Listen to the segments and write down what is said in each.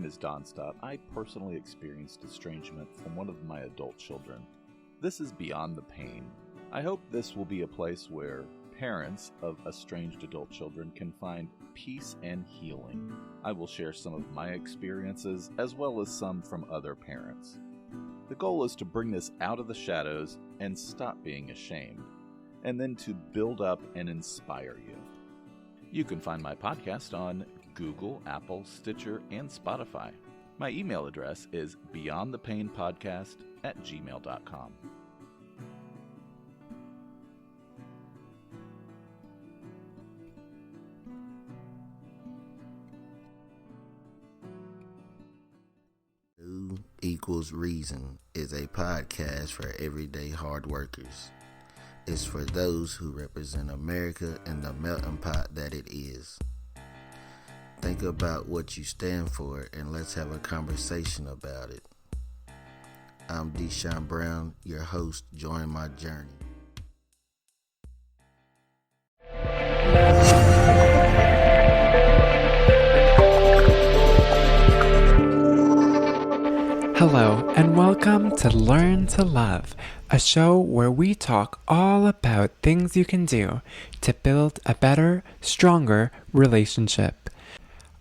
name is Don Stott. I personally experienced estrangement from one of my adult children. This is Beyond the Pain. I hope this will be a place where parents of estranged adult children can find peace and healing. I will share some of my experiences as well as some from other parents. The goal is to bring this out of the shadows and stop being ashamed, and then to build up and inspire you. You can find my podcast on Google, Apple, Stitcher, and Spotify. My email address is beyondthepainpodcast@gmail.com. New Equals Reason is a podcast for everyday hard workers. It's for those who represent America and the melting pot that it is. Think about what you stand for and let's have a conversation about it. I'm Deshaun Brown, your host. Join my journey. Hello, and welcome to Learn to Love, a show where we talk all about things you can do to build a better, stronger relationship.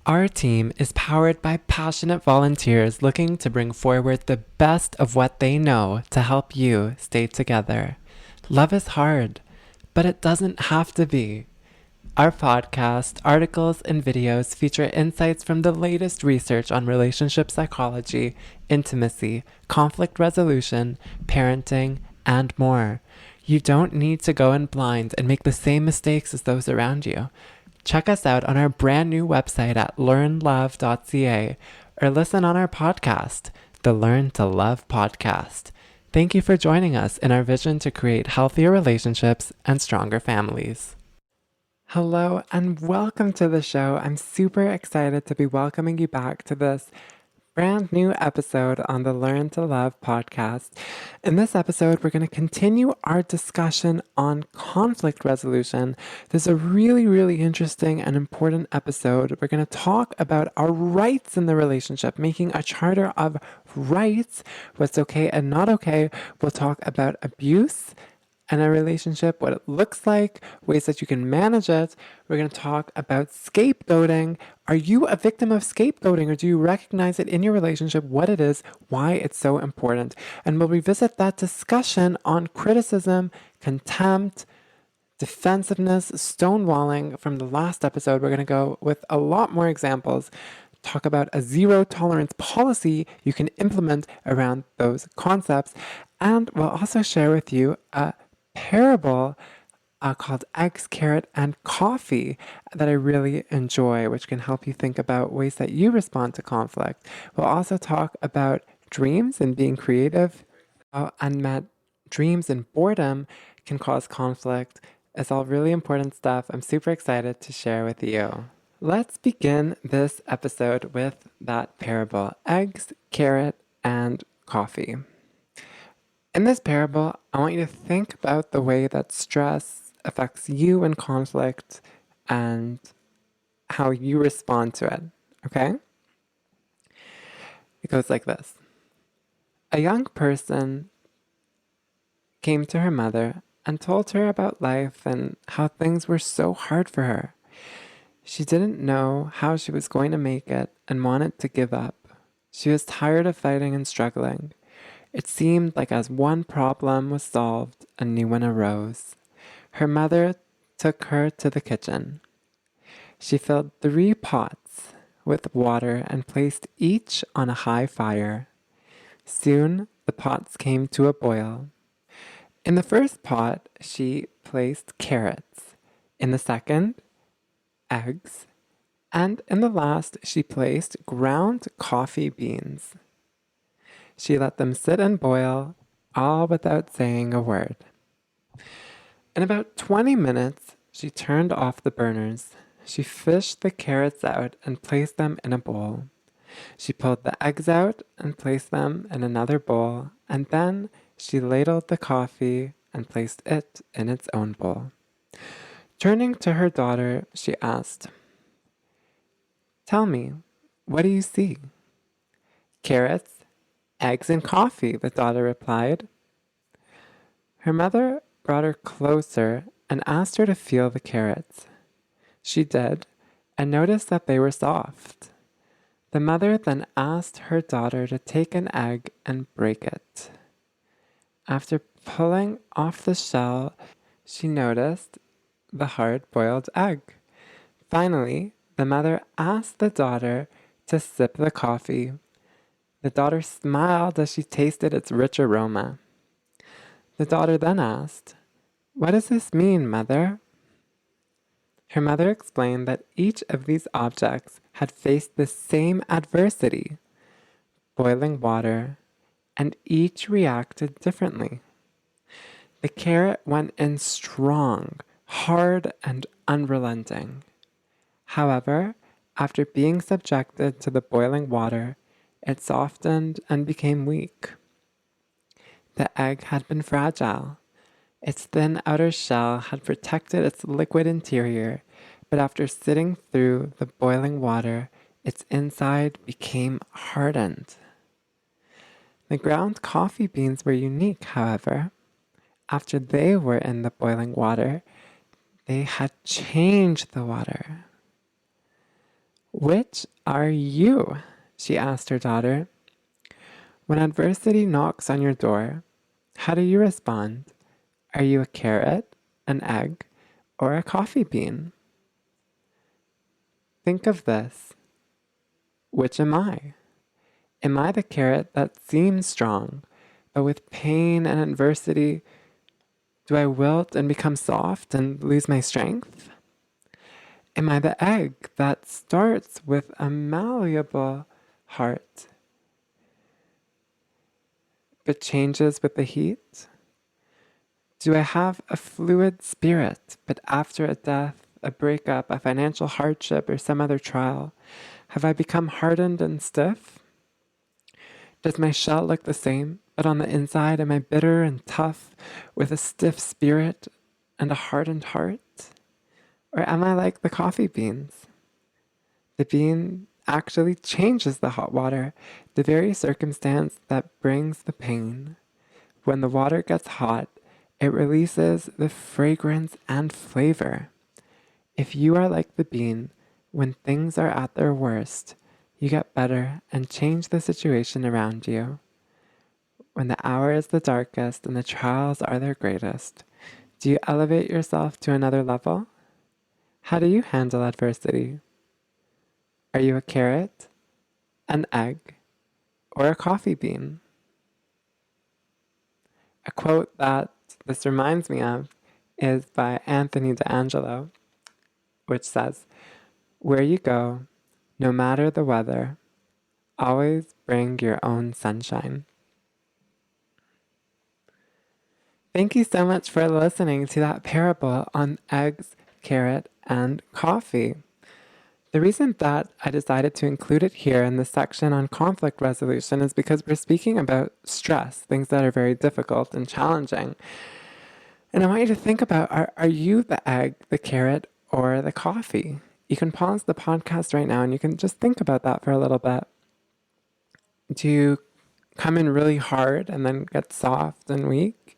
Our team is powered by passionate volunteers looking to bring forward the best of what they know to help you stay together. Love is hard, but it doesn't have to be. Our podcast, articles, and videos feature insights from the latest research on relationship psychology, intimacy, conflict resolution, parenting, and more. You don't need to go in blind and make the same mistakes as those around you. Check us out on our brand new website at learnlove.ca or listen on our podcast, the Learn to Love podcast. Thank you for joining us in our vision to create healthier relationships and stronger families. Hello and welcome to the show. I'm super excited to be welcoming you back to this brand new episode on the Learn to Love podcast. In this episode, we're going to continue our discussion on conflict resolution. This is a really interesting and important episode. We're going to talk about our rights in the relationship, making a charter of rights, what's okay and not okay. We'll talk about abuse and a relationship, what it looks like, ways that you can manage it. We're going to talk about scapegoating. Are you a victim of scapegoating, or do you recognize it in your relationship, what it is, why it's so important? And we'll revisit that discussion on criticism, contempt, defensiveness, stonewalling from the last episode. We're going to go with a lot more examples, talk about a zero tolerance policy you can implement around those concepts. And we'll also share with you a parable called Eggs, Carrot, and Coffee that I really enjoy, which can help you think about ways that you respond to conflict. We'll also talk about dreams and being creative. Unmet dreams and boredom can cause conflict. It's all really important stuff. I'm super excited to share with you. Let's begin this episode with that parable, Eggs, Carrot, and Coffee. In this parable, I want you to think about the way that stress affects you in conflict and how you respond to it, okay? It goes like this. A young person came to her mother and told her about life and how things were so hard for her. She didn't know how she was going to make it and wanted to give up. She was tired of fighting and struggling. It seemed like as one problem was solved, a new one arose. Her mother took her to the kitchen. She filled 3 pots with water and placed each on a high fire. Soon the pots came to a boil. In the first pot, she placed carrots. In the second, eggs. And in the last, she placed ground coffee beans. She let them sit and boil, all without saying a word. In about 20 minutes, she turned off the burners. She fished the carrots out and placed them in a bowl. She pulled the eggs out and placed them in another bowl, and then she ladled the coffee and placed it in its own bowl. Turning to her daughter, she asked, "Tell me, what do you see?" "Carrots, eggs, and coffee," the daughter replied. Her mother brought her closer and asked her to feel the carrots. She did, and noticed that they were soft. The mother then asked her daughter to take an egg and break it. After pulling off the shell, she noticed the hard-boiled egg. Finally, the mother asked the daughter to sip the coffee. The daughter smiled as she tasted its rich aroma. The daughter then asked, "What does this mean, mother?" Her mother explained that each of these objects had faced the same adversity, boiling water, and each reacted differently. The carrot went in strong, hard, and unrelenting. However, after being subjected to the boiling water, it softened and became weak. The egg had been fragile. Its thin outer shell had protected its liquid interior, but after sitting through the boiling water, its inside became hardened. The ground coffee beans were unique, however. After they were in the boiling water, they had changed the water. "Which are you?" she asked her daughter. "When adversity knocks on your door, how do you respond? Are you a carrot, an egg, or a coffee bean?" Think of this. Which am I? Am I the carrot that seems strong, but with pain and adversity, do I wilt and become soft and lose my strength? Am I the egg that starts with a malleable heart, but changes with the heat? Do I have a fluid spirit, but after a death, a breakup, a financial hardship, or some other trial, have I become hardened and stiff? Does my shell look the same, but on the inside am I bitter and tough, with a stiff spirit and a hardened heart? Or am I like the coffee beans? The bean actually changes the hot water, the very circumstance that brings the pain. When the water gets hot, it releases the fragrance and flavor. If you are like the bean, when things are at their worst, you get better and change the situation around you. When the hour is the darkest and the trials are their greatest, do you elevate yourself to another level? How do you handle adversity? Are you a carrot, an egg, or a coffee bean? A quote that this reminds me of is by Anthony D'Angelo, which says, "Where you go, no matter the weather, always bring your own sunshine." Thank you so much for listening to that parable on eggs, carrot, and coffee. The reason that I decided to include it here in the section on conflict resolution is because we're speaking about stress, things that are very difficult and challenging. And I want you to think about, are you the egg, the carrot, or the coffee? You can pause the podcast right now and you can just think about that for a little bit. Do you come in really hard and then get soft and weak?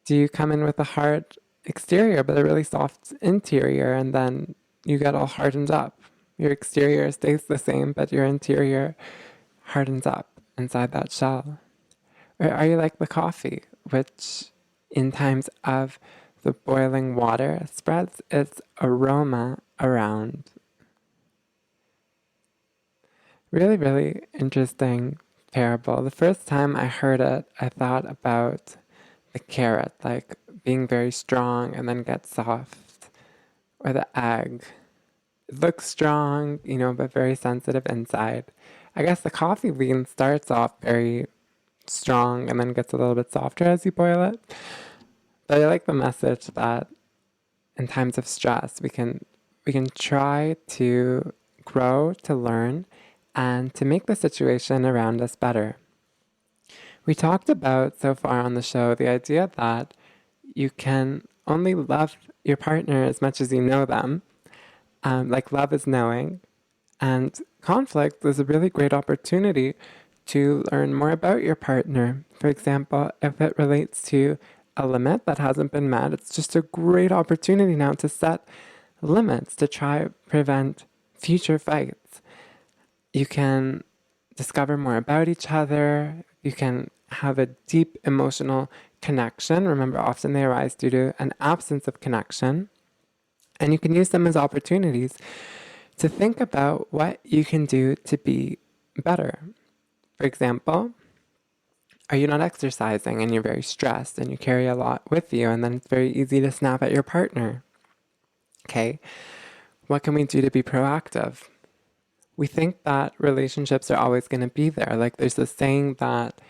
Do you come in with a hard exterior but a really soft interior and then you get all hardened up? Your exterior stays the same, but your interior hardens up inside that shell. Or are you like the coffee, which in times of the boiling water spreads its aroma around? Really, really interesting parable. The first time I heard it, I thought about the carrot, like being very strong and then get soft, or the egg. It looks strong, but very sensitive inside. I guess the coffee bean starts off very strong and then gets a little bit softer as you boil it. But I like the message that in times of stress, we can try to grow, to learn, and to make the situation around us better. We talked about so far on the show the idea that you can only love your partner as much as you know them. Like love is knowing, And conflict is a really great opportunity to learn more about your partner. For example, if it relates to a limit that hasn't been met, it's just a great opportunity now to set limits to try prevent future fights. You can discover more about each other. You can have a deep emotional connection. Remember, often they arise due to an absence of connection. And you can use them as opportunities to think about what you can do to be better. For example, are you not exercising and you're very stressed and you carry a lot with you, and then it's very easy to snap at your partner? Okay, what can we do to be proactive? We think that relationships are always going to be there. Like there's this saying that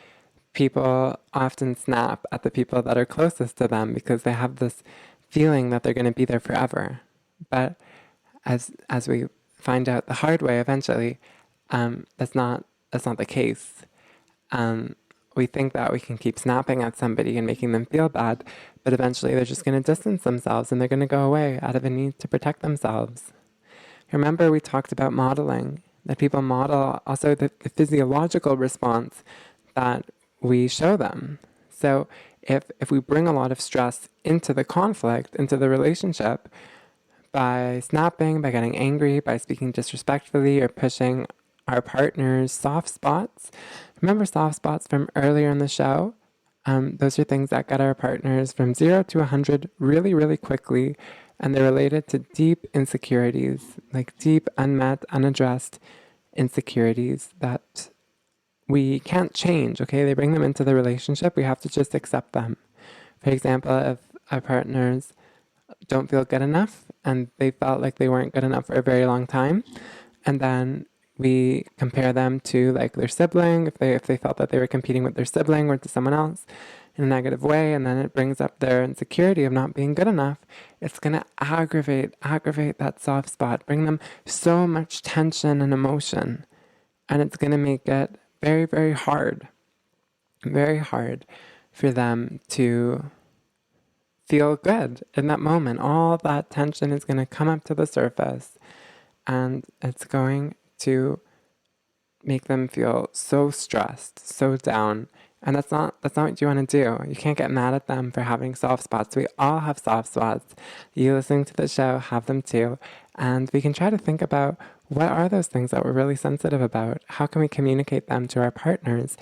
people often snap at the people that are closest to them because they have this feeling that they're going to be there forever. But as we find out the hard way eventually, that's not the case. We think that we can keep snapping at somebody and making them feel bad, but eventually they're just going to distance themselves and they're going to go away out of a need to protect themselves. Remember, we talked about modeling, that people model also the physiological response that we show them. So if we bring a lot of stress into the conflict, into the relationship, by snapping, by getting angry, by speaking disrespectfully or pushing our partner's soft spots. Remember soft spots from earlier in the show? Those are things that get our partners from 0 to 100 really, really quickly. And they're related to deep insecurities, like deep, unmet, unaddressed insecurities that we can't change, okay? They bring them into the relationship. We have to just accept them. For example, if our partners don't feel good enough and they felt like they weren't good enough for a very long time, and then we compare them to like their sibling, if they felt that they were competing with their sibling or to someone else in a negative way, and then it brings up their insecurity of not being good enough, it's going to aggravate that soft spot, bring them so much tension and emotion, and it's going to make it very, very hard for them to feel good in that moment. All that tension is going to come up to the surface, and it's going to make them feel so stressed, so down. And that's not what you want to do. You can't get mad at them for having soft spots. We all have soft spots. You listening to the show have them too. And we can try to think about what are those things that we're really sensitive about? How can we communicate them to our partners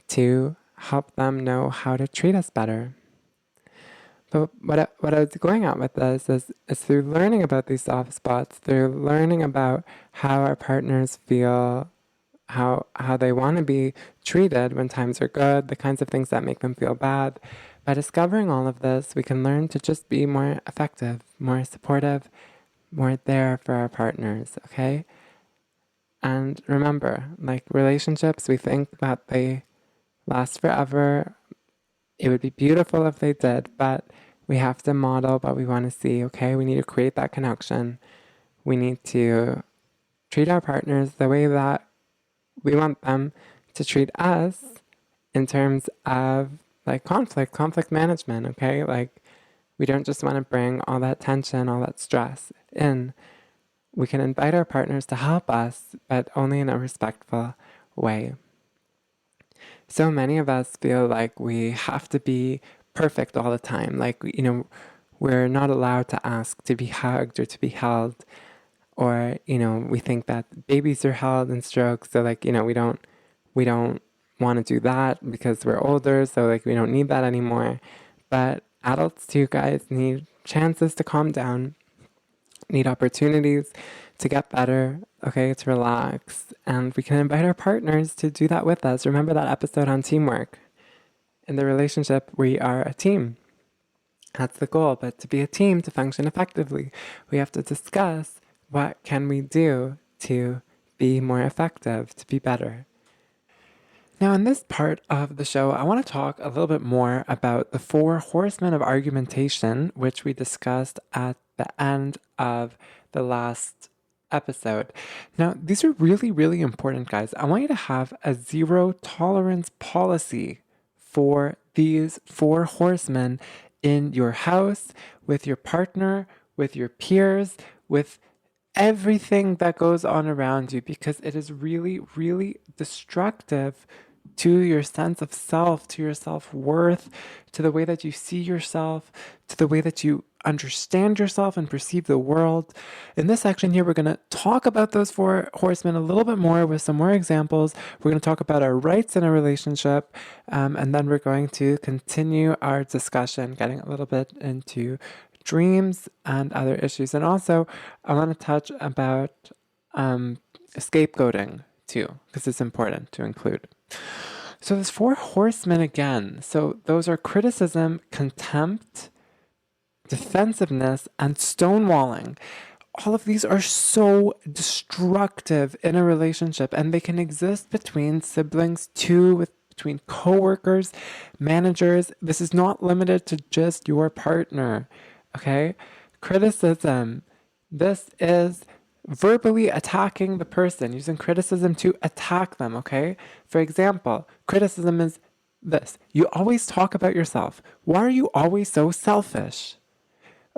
to help them know how to treat us better? But what I was going at with this is through learning about these soft spots, through learning about how our partners feel, how they want to be treated when times are good, the kinds of things that make them feel bad. By discovering all of this, we can learn to just be more effective, more supportive, more there for our partners, okay? And remember, like relationships, we think that they last forever. It would be beautiful if they did, but we have to model what we want to see, okay? We need to create that connection. We need to treat our partners the way that we want them to treat us in terms of like conflict management, okay? Like we don't just want to bring all that tension, all that stress in. We can invite our partners to help us, but only in a respectful way. So many of us feel like we have to be perfect all the time. Like, you know, we're not allowed to ask to be hugged or to be held. Or, you know, we think that babies are held and stroked. So like, you know, we don't want to do that because we're older. So like, we don't need that anymore. But adults too, guys, need chances to calm down, need opportunities to get better, okay, to relax. And we can invite our partners to do that with us. Remember that episode on teamwork? In the relationship, we are a team. That's the goal. But to be a team, to function effectively, we have to discuss what can we do to be more effective, to be better. Now, in this part of the show, I want to talk a little bit more about the 4 Horsemen of Argumentation, which we discussed at the end of the last episode. Now, these are really, really important, guys. I want you to have a zero tolerance policy for these 4 horsemen in your house, with your partner, with your peers, with everything that goes on around you, because it is really, really destructive to your sense of self, to your self-worth, to the way that you see yourself, to the way that you understand yourself and perceive the world. In this section here, we're going to talk about those four horsemen a little bit more with some more examples. We're going to talk about our rights in a relationship, and then we're going to continue our discussion, getting a little bit into dreams and other issues. And also, I want to touch about scapegoating too, because it's important to include. So there's four horsemen again. So those are criticism, contempt, defensiveness, and stonewalling. All of these are so destructive in a relationship, and they can exist between siblings too, between coworkers, managers. This is not limited to just your partner, okay? Criticism. This is verbally attacking the person, using criticism to attack them, okay? For example, criticism is this. You always talk about yourself. Why are you always so selfish?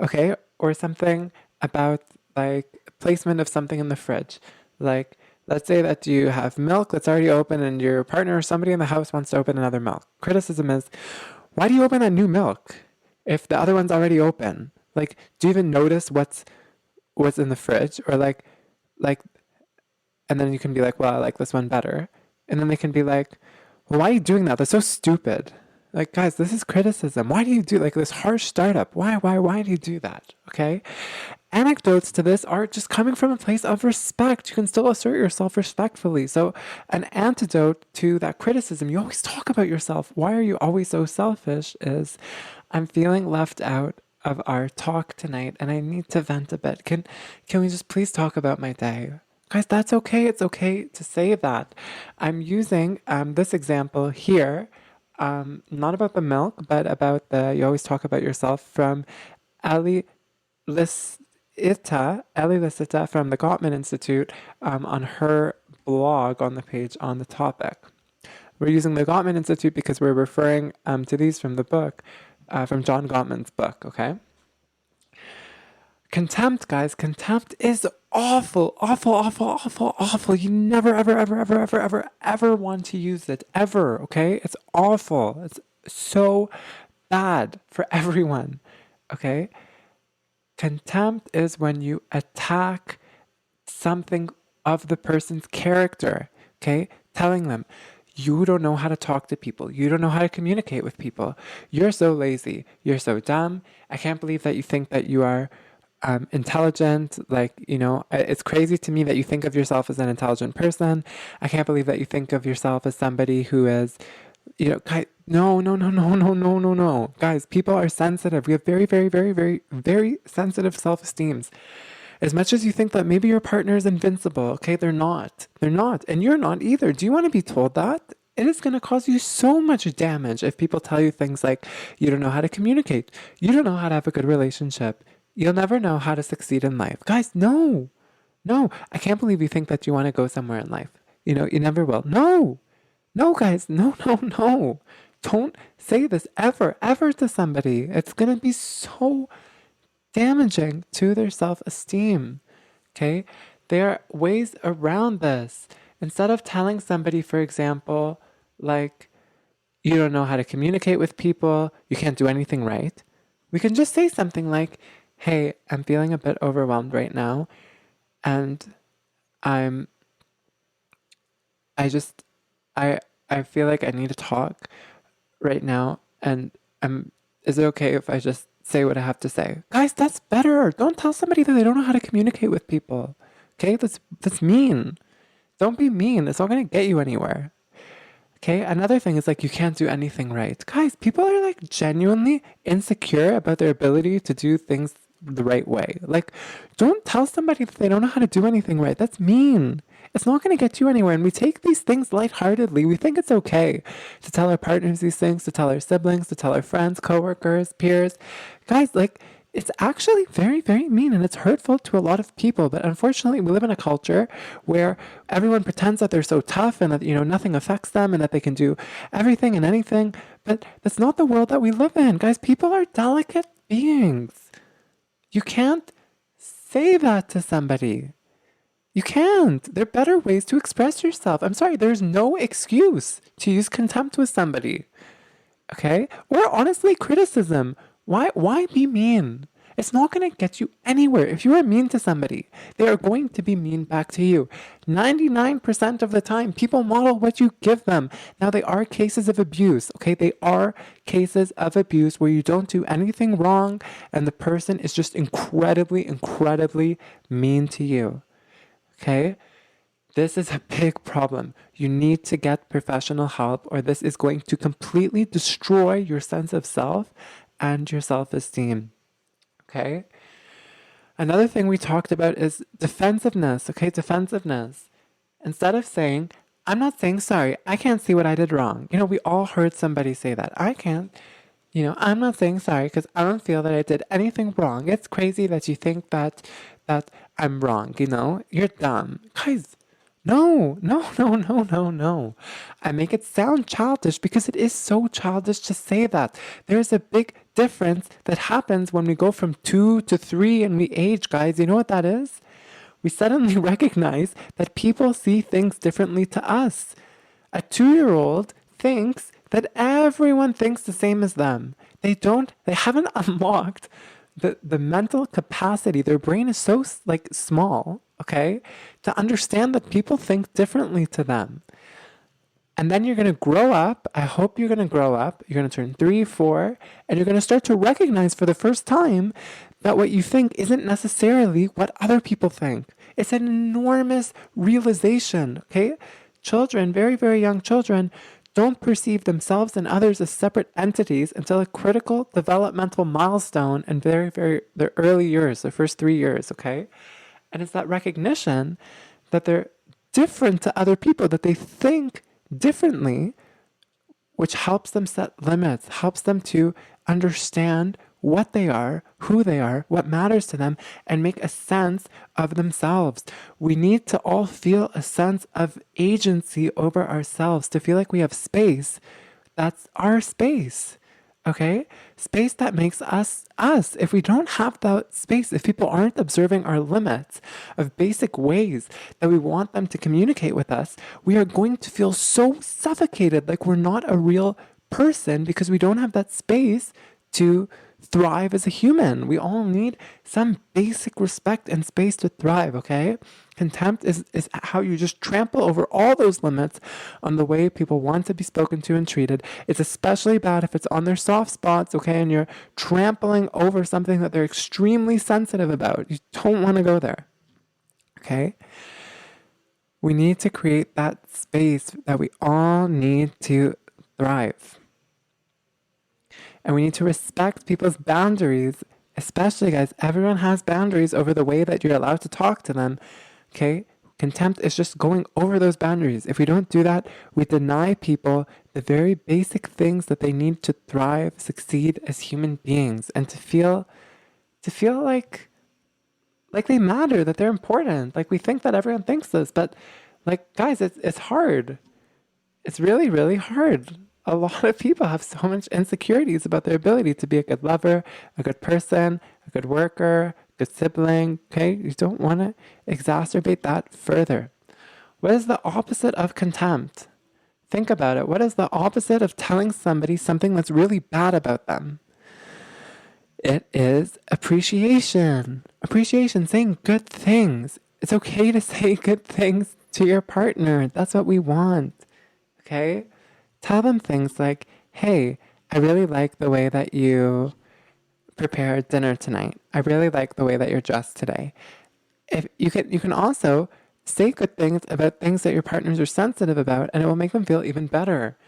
Okay? Or something about like placement of something in the fridge. Like, let's say that you have milk that's already open and your partner or somebody in the house wants to open another milk. Criticism is, why do you open that new milk if the other one's already open? Like, do you even notice what's in the fridge? Or like, and then you can be like, well, I like this one better. And then they can be like, well, why are you doing that? That's so stupid. Like, guys, this is criticism. Why do you do like this harsh startup? Why do you do that? Okay. Anecdotes to this are just coming from a place of respect. You can still assert yourself respectfully. So an antidote to that criticism, you always talk about yourself. Why are you always so selfish? Is, I'm feeling left out of our talk tonight and I need to vent a bit. Can we just please talk about my day? Guys, that's okay. It's okay to say that. I'm using this example here, not about the milk, but about you always talk about yourself, from Ali Licita from the Gottman Institute, on her blog on the page on the topic. We're using the Gottman Institute because we're referring to these from the book, from John Gottman's book, okay? Contempt, guys. Contempt is awful, awful, awful, awful, awful. You never, ever, ever, ever, ever, ever, ever want to use it, ever, okay? It's awful. It's so bad for everyone, okay? Contempt is when you attack something of the person's character, okay? Telling them, you don't know how to talk to people. You don't know how to communicate with people. You're so lazy. You're so dumb. I can't believe that you think that you are intelligent. Like, you know, it's crazy to me that you think of yourself as an intelligent person. I can't believe that you think of yourself as somebody who is, you know, guys, no. Guys, people are sensitive. We have very, very, very, very, very sensitive self-esteems. As much as you think that maybe your partner is invincible, okay, they're not. They're not. And you're not either. Do you want to be told that? It is going to cause you so much damage if people tell you things like, you don't know how to communicate. You don't know how to have a good relationship. You'll never know how to succeed in life. Guys, no. I can't believe you think that you want to go somewhere in life. You know, you never will. No, guys, no. Don't say this ever to somebody. It's going to be so damaging to their self-esteem, okay? There are ways around this. Instead of telling somebody, for example, like, you don't know how to communicate with people, you can't do anything right, we can just say something like, hey, I'm feeling a bit overwhelmed right now, and I feel like I need to talk right now, and is it okay if I just say what I have to say? Guys, that's better. Don't tell somebody that they don't know how to communicate with people. Okay, that's mean. Don't be mean. It's not going to get you anywhere. Okay, another thing is like, you can't do anything right. Guys, people are like genuinely insecure about their ability to do things the right way. Like, don't tell somebody that they don't know how to do anything right. That's mean. It's not going to get you anywhere. And we take these things lightheartedly. We think it's okay to tell our partners these things, to tell our siblings, to tell our friends, coworkers, peers. Guys, like, it's actually very, very mean, and it's hurtful to a lot of people. But unfortunately, we live in a culture where everyone pretends that they're so tough and that, you know, nothing affects them and that they can do everything and anything. But that's not the world that we live in. Guys, people are delicate beings. You can't say that to somebody. You can't. There are better ways to express yourself. I'm sorry, there's no excuse to use contempt with somebody. Okay? Or honestly, criticism. Why be mean? It's not going to get you anywhere. If you are mean to somebody, they are going to be mean back to you. 99% of the time, people model what you give them. Now, they are cases of abuse, okay? They are cases of abuse where you don't do anything wrong and the person is just incredibly, incredibly mean to you, okay? This is a big problem. You need to get professional help or this is going to completely destroy your sense of self and your self-esteem. Okay. Another thing we talked about is defensiveness. Okay. Defensiveness. Instead of saying, I'm not saying sorry, I can't see what I did wrong. You know, we all heard somebody say that. I can't, I'm not saying sorry because I don't feel that I did anything wrong. It's crazy that you think that I'm wrong. You're dumb. Guys, no. I make it sound childish because it is so childish to say that. There's a big difference that happens when we go from 2 to 3 and we age, guys. You know what that is? We suddenly recognize that people see things differently to us. A 2-year-old thinks that everyone thinks the same as them. They haven't unlocked the mental capacity. Their brain is so small, okay, to understand that people think differently to them. And then you're going to grow up. I hope you're going to grow up. You're going to turn 3, 4, and you're going to start to recognize for the first time that what you think isn't necessarily what other people think. It's an enormous realization, okay? Children, very, very young children, don't perceive themselves and others as separate entities until a critical developmental milestone in very, very their early years, their first 3 years, okay? And it's that recognition that they're different to other people, that they think differently, which helps them set limits, helps them to understand what they are, who they are, what matters to them, and make a sense of themselves. We need to all feel a sense of agency over ourselves, to feel like we have space. That's our space, okay? Space that makes us us. If we don't have that space, if people aren't observing our limits of basic ways that we want them to communicate with us, we are going to feel so suffocated, like we're not a real person because we don't have that space to thrive as a human. We all need some basic respect and space to thrive, okay? Contempt is how you just trample over all those limits on the way people want to be spoken to and treated. It's especially bad if it's on their soft spots, okay? And you're trampling over something that they're extremely sensitive about. You don't want to go there, okay? We need to create that space that we all need to thrive. And we need to respect people's boundaries, especially, guys, everyone has boundaries over the way that you're allowed to talk to them, okay? Contempt is just going over those boundaries. If we don't do that, we deny people the very basic things that they need to thrive, succeed as human beings, and to feel like they matter, that they're important. Like, we think that everyone thinks this, but guys, it's hard. It's really, really hard. A lot of people have so much insecurities about their ability to be a good lover, a good person, a good worker, a good sibling, okay? You don't want to exacerbate that further. What is the opposite of contempt? Think about it. What is the opposite of telling somebody something that's really bad about them? It is appreciation. Appreciation, saying good things. It's okay to say good things to your partner. That's what we want, okay? Tell them things like, hey, I really like the way that you prepared dinner tonight. I really like the way that you're dressed today. If you can also say good things about things that your partners are sensitive about, and it will make them feel even better.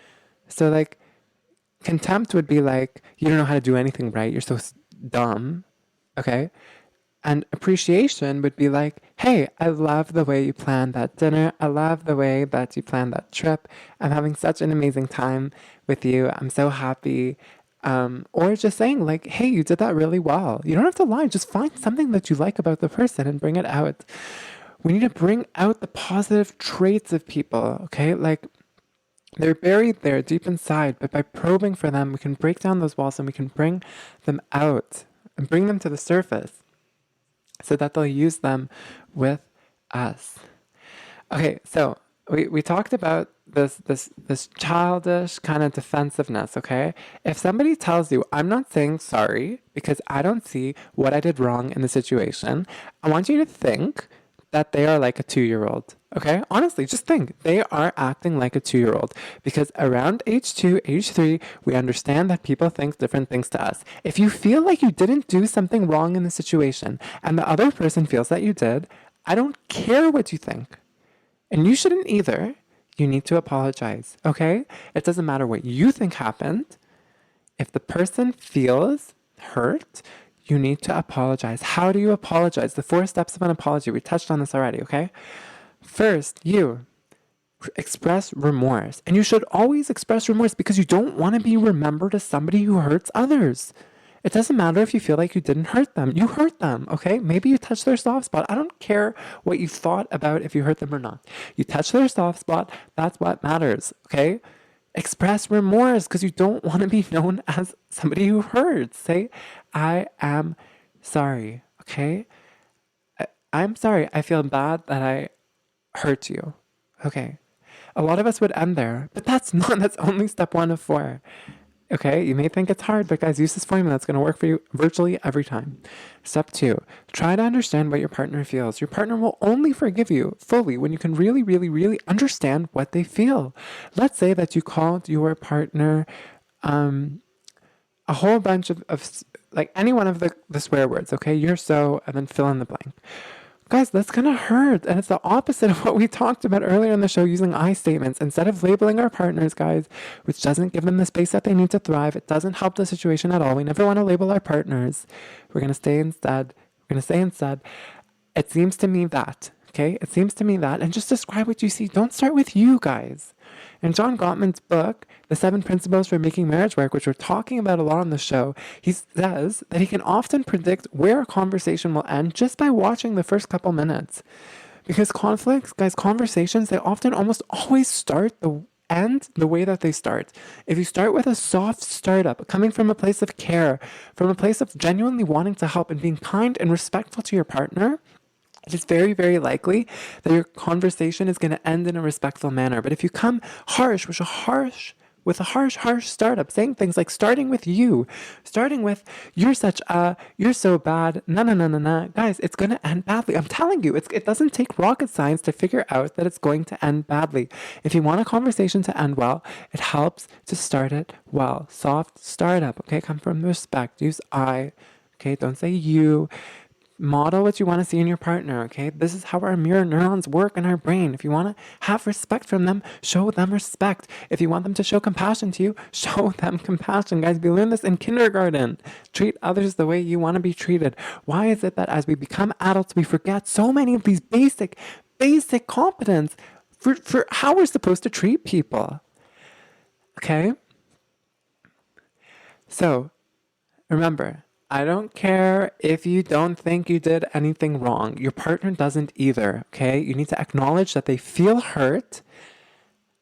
So contempt would be like, you don't know how to do anything right. You're so dumb. Okay? And appreciation would be like, hey, I love the way you planned that dinner. I love the way that you planned that trip. I'm having such an amazing time with you. I'm so happy. Or just saying hey, you did that really well. You don't have to lie. Just find something that you like about the person and bring it out. We need to bring out the positive traits of people, okay? They're buried there deep inside, but by probing for them, we can break down those walls and we can bring them out and bring them to the surface. so that they'll use them with us. Okay, so we talked about this childish kind of defensiveness, okay? If somebody tells you, I'm not saying sorry because I don't see what I did wrong in the situation, I want you to think that they are like a 2-year-old, okay? Honestly, just think. They are acting like a 2-year-old because around age 2, age 3, we understand that people think different things to us. If you feel like you didn't do something wrong in the situation and the other person feels that you did, I don't care what you think. And you shouldn't either. You need to apologize, okay? It doesn't matter what you think happened. If the person feels hurt, you need to apologize. How do you apologize? The 4 steps of an apology. We touched on this already, okay? First, you express remorse. And you should always express remorse because you don't want to be remembered as somebody who hurts others. It doesn't matter if you feel like you didn't hurt them. You hurt them, okay? Maybe you touched their soft spot. I don't care what you thought about if you hurt them or not. You touched their soft spot. That's what matters, okay? Express remorse because you don't want to be known as somebody who hurts. Say, I am sorry, okay? I'm sorry. I feel bad that I hurt you, okay? A lot of us would end there, but that's only step 1 of 4. Okay, you may think it's hard, but guys, use this formula. It's going to work for you virtually every time. Step 2, try to understand what your partner feels. Your partner will only forgive you fully when you can really, really, really understand what they feel. Let's say that you called your partner a whole bunch of like any one of the swear words, okay? You're so, and then fill in the blank. Guys, that's going to hurt. And it's the opposite of what we talked about earlier in the show using I statements. Instead of labeling our partners, guys, which doesn't give them the space that they need to thrive, it doesn't help the situation at all. We never want to label our partners. We're going to say instead, it seems to me that, okay? It seems to me that, and just describe what you see. Don't start with you, guys. In John Gottman's book, The 7 Principles for Making Marriage Work, which we're talking about a lot on the show, he says that he can often predict where a conversation will end just by watching the first couple minutes. Because conflicts, guys, conversations, they often almost always start the end the way that they start. If you start with a soft startup, coming from a place of care, from a place of genuinely wanting to help and being kind and respectful to your partner, it is very, very likely that your conversation is going to end in a respectful manner. But if you come harsh with a harsh startup, saying things like starting with you're so bad, no, guys, it's going to end badly. I'm telling you, it doesn't take rocket science to figure out that it's going to end badly. If you want a conversation to end well, it helps to start it well. Soft startup, okay? Come from respect. Use I, okay? Don't say you. Model what you want to see in your partner, okay? This is how our mirror neurons work in our brain. If you want to have respect from them, show them respect. If you want them to show compassion to you, show them compassion. Guys, we learned this in kindergarten. Treat others the way you want to be treated. Why is it that as we become adults, we forget so many of these basic competence for how we're supposed to treat people? Okay? So, remember, I don't care if you don't think you did anything wrong. Your partner doesn't either, okay? You need to acknowledge that they feel hurt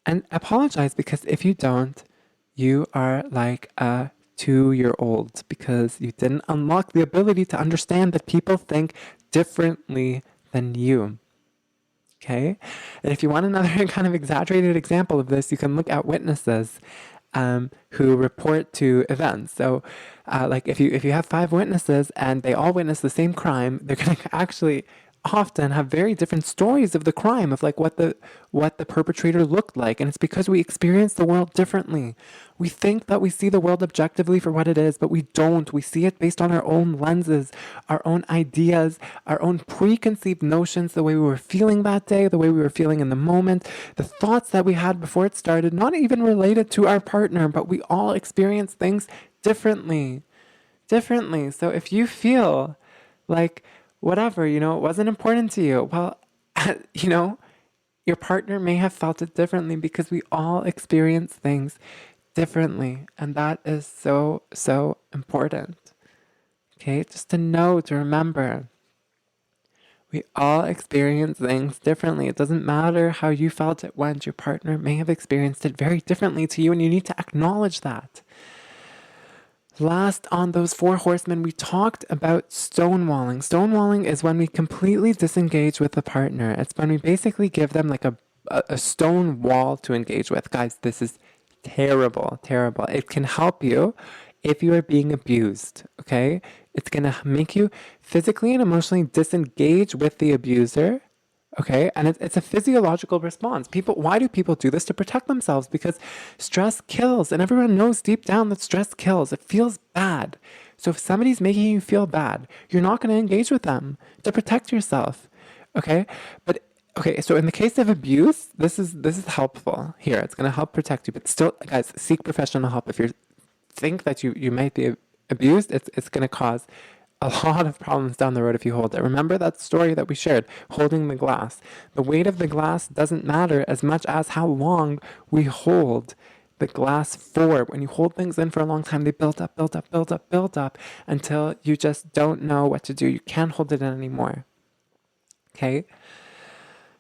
and apologize, because if you don't, you are like a 2-year-old because you didn't unlock the ability to understand that people think differently than you. Okay? And if you want another kind of exaggerated example of this, you can look at witnesses who report to events. So like if you have 5 witnesses and they all witness the same crime, they're going to actually often have very different stories of the crime, of like what the perpetrator looked like. And it's because we experience the world differently. We think that we see the world objectively for what it is, but we don't. We see it based on our own lenses, our own ideas, our own preconceived notions, the way we were feeling that day, the way we were feeling in the moment, the thoughts that we had before it started, not even related to our partner, but we all experience things differently. So if you feel like whatever, it wasn't important to you, well, your partner may have felt it differently, because we all experience things differently. And that is so, so important. Okay, just to know, to remember, we all experience things differently. It doesn't matter how you felt it went. Your partner may have experienced it very differently to you, and you need to acknowledge that. Last on those 4 horsemen, we talked about stonewalling. Stonewalling is when we completely disengage with the partner. It's when we basically give them like a stone wall to engage with. Guys, this is terrible, terrible. It can help you if you are being abused, okay? It's going to make you physically and emotionally disengage with the abuser. Okay, and it's a physiological response. Why do people do this? To protect themselves, because stress kills, and everyone knows deep down that stress kills. It feels bad. So if somebody's making you feel bad, you're not going to engage with them to protect yourself. Okay, so in the case of abuse, this is helpful here. It's going to help protect you, but still, guys, seek professional help. If you think that you might be abused, it's going to cause a lot of problems down the road if you hold it. Remember that story that we shared, holding the glass. The weight of the glass doesn't matter as much as how long we hold the glass for. When you hold things in for a long time, they build up until you just don't know what to do. You can't hold it in anymore. Okay?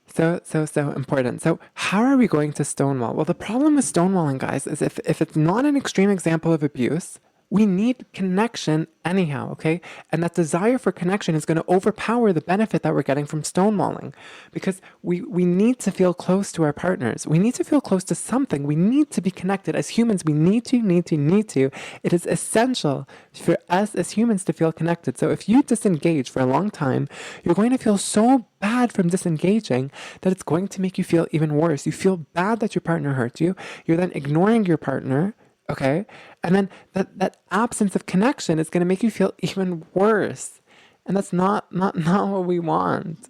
So important. So how are we going to stonewall? Well, the problem with stonewalling, guys, is if it's not an extreme example of abuse, we need connection anyhow, okay? And that desire for connection is going to overpower the benefit that we're getting from stonewalling, because we need to feel close to our partners. We need to feel close to something. We need to be connected. As humans, we need to. It is essential for us as humans to feel connected. So if you disengage for a long time, you're going to feel so bad from disengaging that it's going to make you feel even worse. You feel bad that your partner hurt you. You're then ignoring your partner. Okay, and then that absence of connection is going to make you feel even worse, and that's not what we want.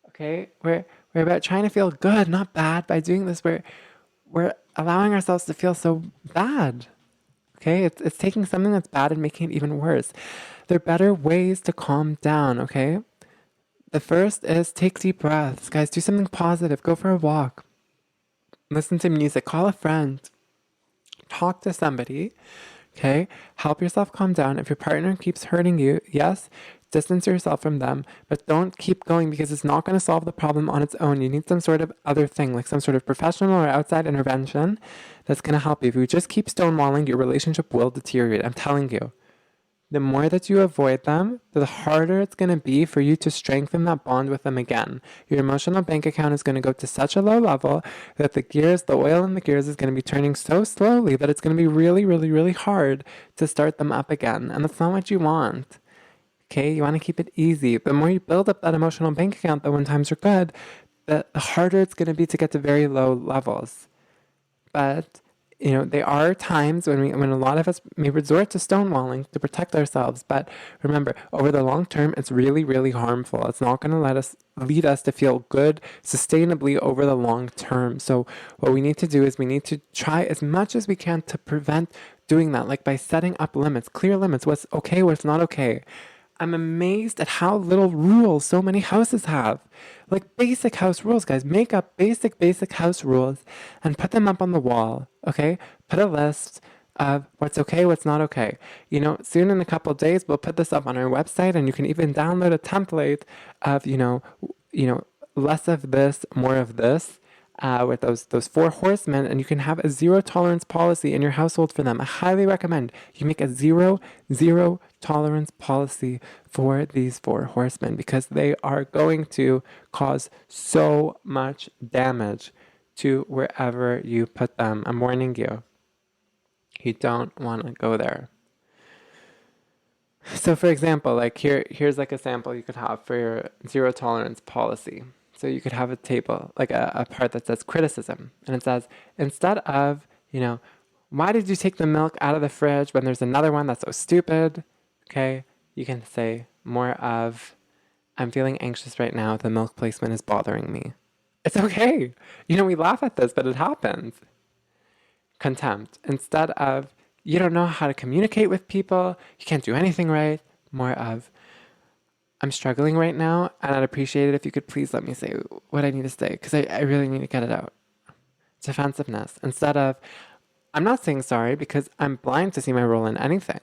Okay, we're about trying to feel good, not bad. By doing this, we're allowing ourselves to feel so bad. Okay, it's taking something that's bad and making it even worse. There are better ways to calm down. Okay, the first is take deep breaths, guys. Do something positive. Go for a walk. Listen to music. Call a friend. Talk to somebody, okay? Help yourself calm down. If your partner keeps hurting you, yes, distance yourself from them, but don't keep going, because it's not going to solve the problem on its own. You need some sort of other thing, like some sort of professional or outside intervention that's going to help you. If you just keep stonewalling, your relationship will deteriorate. I'm telling you. The more that you avoid them, the harder it's going to be for you to strengthen that bond with them again. Your emotional bank account is going to go to such a low level that the oil in the gears is going to be turning so slowly that it's going to be really, really, really hard to start them up again. And that's not what you want. Okay, you want to keep it easy. The more you build up that emotional bank account, that when times are good, the harder it's going to be to get to very low levels. But there are times when a lot of us may resort to stonewalling to protect ourselves. But remember, over the long term, it's really, really harmful. It's not going to lead us to feel good sustainably over the long term. So what we need to do is we need to try as much as we can to prevent doing that, like by setting up limits, clear limits, what's okay, what's not okay. I'm amazed at how little rules so many houses have. Like basic house rules, guys. Make up basic house rules and put them up on the wall, okay? Put a list of what's okay, what's not okay. Soon in a couple of days, we'll put this up on our website, and you can even download a template of, less of this, more of this, with those 4 horsemen, and you can have a 0 tolerance policy in your household for them. I highly recommend you make a zero tolerance policy for these 4 horsemen, because they are going to cause so much damage to wherever you put them. I'm warning you. You don't want to go there. So for example, like here's like a sample you could have for your 0 tolerance policy. So you could have a table, like a part that says criticism. And it says, instead of, why did you take the milk out of the fridge when there's another one that's so stupid? Okay, you can say more of, I'm feeling anxious right now. The milk placement is bothering me. It's okay. We laugh at this, but it happens. Contempt. Instead of, you don't know how to communicate with people. You can't do anything right. More of, I'm struggling right now, and I'd appreciate it if you could please let me say what I need to say, because I really need to get it out. Defensiveness. Instead of, I'm not saying sorry because I'm blind to see my role in anything.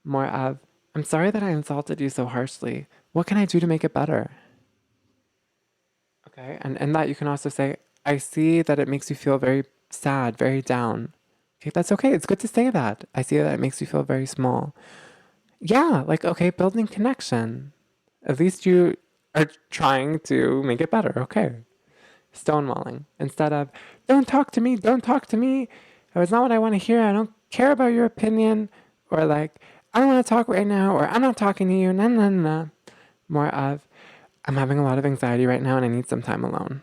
More of, I'm sorry that I insulted you so harshly. What can I do to make it better? Okay, and that you can also say, I see that it makes you feel very sad, very down. Okay, that's okay. It's good to say that. I see that it makes you feel very small. Yeah, like, okay, building connection. At least you are trying to make it better. Okay. Stonewalling. Instead of, don't talk to me, don't talk to me. It's not what I want to hear. I don't care about your opinion. Or like, I don't want to talk right now. Or I'm not talking to you. No, no, no. More of, I'm having a lot of anxiety right now and I need some time alone.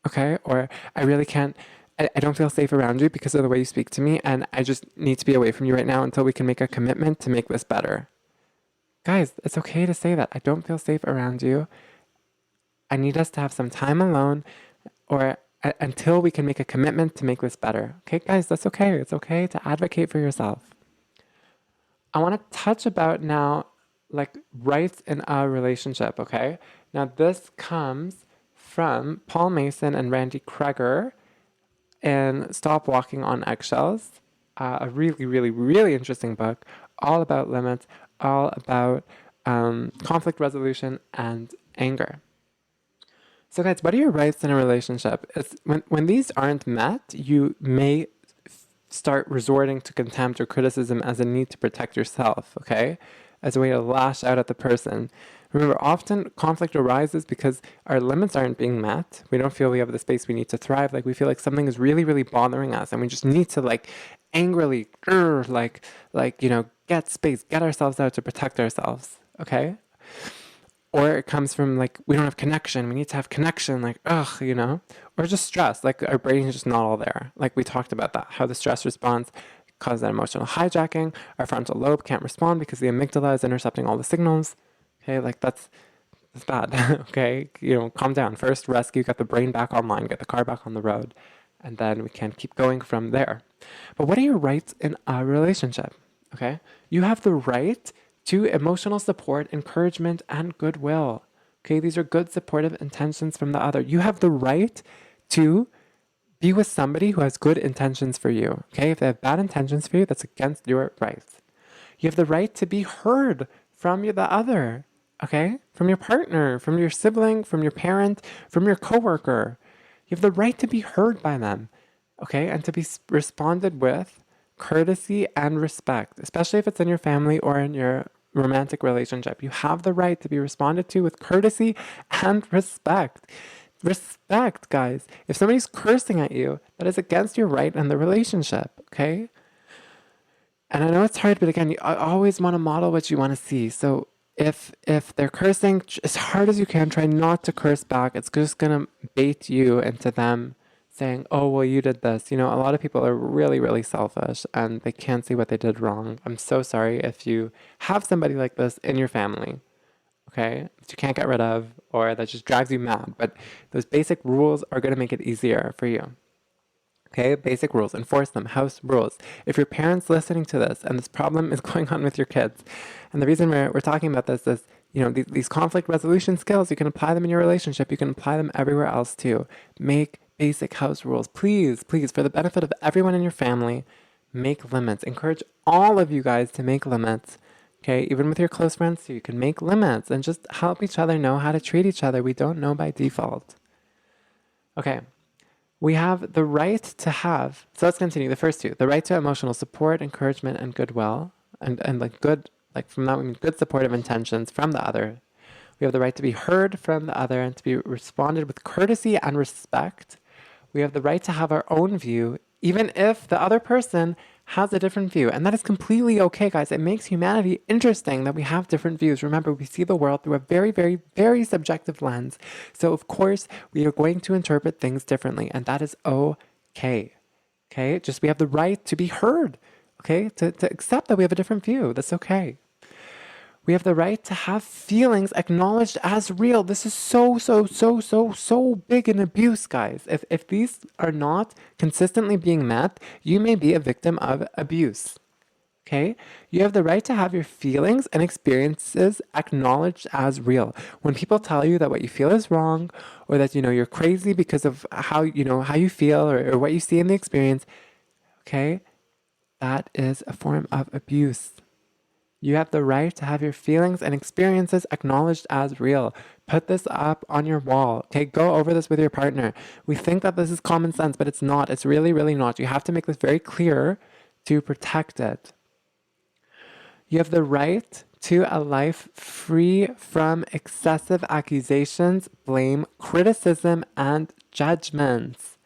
Okay? Or I really can't, I don't feel safe around you because of the way you speak to me. And I just need to be away from you right now until we can make a commitment to make this better. Guys, it's okay to say that. I don't feel safe around you. I need us to have some time alone or until we can make a commitment to make this better. Okay, guys, that's okay. It's okay to advocate for yourself. I want to touch about now, like, rights in a relationship, okay? Now, this comes from Paul Mason and Randy Kreger in Stop Walking on Eggshells, a really, really, really interesting book, all about limits, all about conflict resolution and anger. So guys, what are your rights in a relationship? It's when these aren't met, you may start resorting to contempt or criticism as a need to protect yourself, okay? As a way to lash out at the person. Remember, often conflict arises because our limits aren't being met. We don't feel we have the space we need to thrive. Like we feel like something is really, really bothering us and we just need to like angrily, get space, get ourselves out to protect ourselves, okay? Or it comes from like, we don't have connection. We need to have connection, like, or just stress. Like our brain is just not all there. Like we talked about that, how the stress response causes that emotional hijacking. Our frontal lobe can't respond because the amygdala is intercepting all the signals. Okay, like that's bad. Okay, calm down. First rescue, get the brain back online, get the car back on the road, and then we can keep going from there. But what are your rights in a relationship? Okay, you have the right to emotional support, encouragement, and goodwill. Okay, these are good supportive intentions from the other. You have the right to be with somebody who has good intentions for you. Okay, if they have bad intentions for you, that's against your rights. You have the right to be heard from the other. Okay, from your partner, from your sibling, from your parent, from your coworker. You have the right to be heard by them. Okay, and to be responded with courtesy and respect, especially if it's in your family or in your romantic relationship. You have the right to be responded to with courtesy and respect. Respect, guys. If somebody's cursing at you, that is against your right in the relationship, okay? And I know it's hard, but again, you always want to model what you want to see. So if they're cursing, as hard as you can, try not to curse back. It's just going to bait you into them saying, oh, well, you did this. A lot of people are really, really selfish and they can't see what they did wrong. I'm so sorry if you have somebody like this in your family, okay, that you can't get rid of or that just drives you mad. But those basic rules are going to make it easier for you. Okay, basic rules, enforce them, house rules. If your parents listening to this and this problem is going on with your kids, and the reason we're talking about this is, these conflict resolution skills, you can apply them in your relationship. You can apply them everywhere else too. Make basic house rules. Please, please, for the benefit of everyone in your family, make limits. Encourage all of you guys to make limits. Okay, even with your close friends too, you can make limits and just help each other know how to treat each other. We don't know by default. Okay. We have the right to have, so let's continue the first two, the right to emotional support, encouragement, and goodwill, and from that we mean good supportive intentions from the other. We have the right to be heard from the other and to be responded with courtesy and respect. We have the right to have our own view, even if the other person has a different view. And that is completely okay, guys. It makes humanity interesting that we have different views. Remember, we see the world through a very, very, very subjective lens. So, of course, we are going to interpret things differently, and that is okay. Okay? Just we have the right to be heard. Okay? To accept that we have a different view. That's okay. We have the right to have feelings acknowledged as real. This is so big in abuse, guys. If these are not consistently being met, you may be a victim of abuse. Okay? You have the right to have your feelings and experiences acknowledged as real. When people tell you that what you feel is wrong, or that you're crazy because of how you feel or what you see in the experience, okay, that is a form of abuse. You have the right to have your feelings and experiences acknowledged as real. Put this up on your wall. Okay, go over this with your partner. We think that this is common sense, but it's not. It's really, really not. You have to make this very clear to protect it. You have the right to a life free from excessive accusations, blame, criticism, and judgments.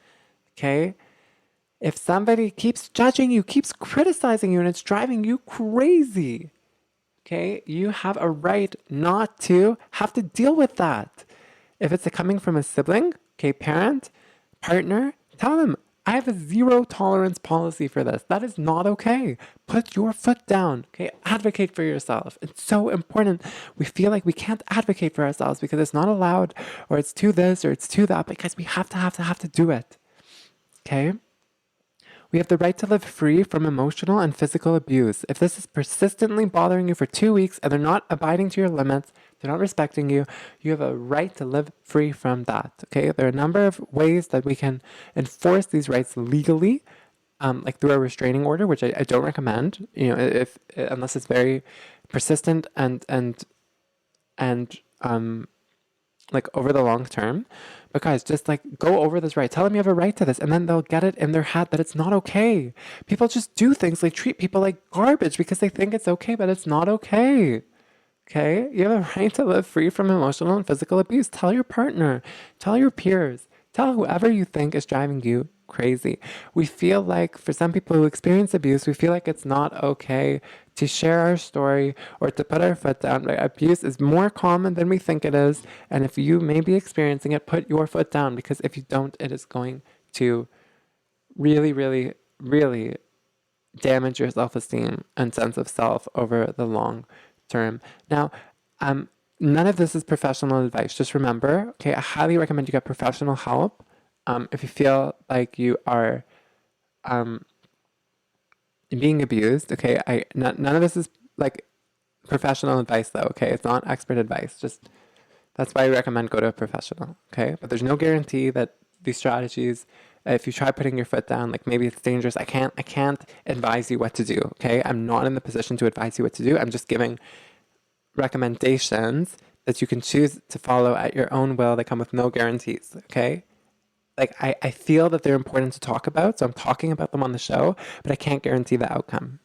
Okay? If somebody keeps judging you, keeps criticizing you, and it's driving you crazy, okay, you have a right not to have to deal with that. If it's coming from a sibling, okay, parent, partner, tell them, I have a zero tolerance policy for this. That is not okay. Put your foot down, okay? Advocate for yourself. It's so important. We feel like we can't advocate for ourselves because it's not allowed, or it's too this, or it's too that, because we have to do it, okay? We have the right to live free from emotional and physical abuse. If this is persistently bothering you for 2 weeks and they're not abiding to your limits, they're not respecting you, you have a right to live free from that. Okay? There are a number of ways that we can enforce these rights legally, like through a restraining order, which I don't recommend. If unless it's very persistent and like over the long term. But guys, just like go over this right. Tell them you have a right to this, and then they'll get it in their head that it's not okay. People just do things. They treat people like garbage because they think it's okay, but it's not okay. Okay? You have a right to live free from emotional and physical abuse. Tell your partner, tell your peers, tell whoever you think is driving you crazy. We feel like for some people who experience abuse, we feel like it's not okay to share our story or to put our foot down. Right? Abuse is more common than we think it is. And if you may be experiencing it, put your foot down, because if you don't, it is going to really, really, really damage your self-esteem and sense of self over the long term. Now, none of this is professional advice. Just remember, okay, I highly recommend you get professional help. If you feel like you are being abused, okay, none of this is like professional advice though, okay? It's not expert advice. Just that's why I recommend go to a professional, okay? But there's no guarantee that these strategies, if you try putting your foot down, like maybe it's dangerous. I can't advise you what to do, okay? I'm not in the position to advise you what to do. I'm just giving recommendations that you can choose to follow at your own will. They come with no guarantees, okay? Like, I feel that they're important to talk about, so I'm talking about them on the show, but I can't guarantee the outcome.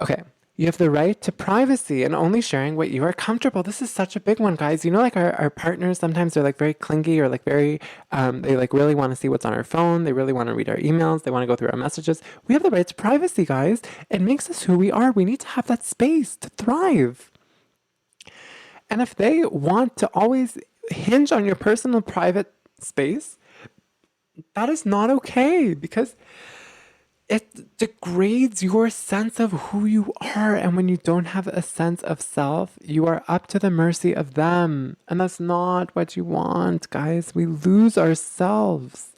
Okay, you have the right to privacy and only sharing what you are comfortable. This is such a big one, guys. You know, like our partners, sometimes they're like very clingy or like very, they like really want to see what's on our phone. They really want to read our emails. They want to go through our messages. We have the right to privacy, guys. It makes us who we are. We need to have that space to thrive. And if they want to always hinge on your personal private space, that is not okay, because it degrades your sense of who you are. And when you don't have a sense of self, you are up to the mercy of them. And that's not what you want, guys. We lose ourselves.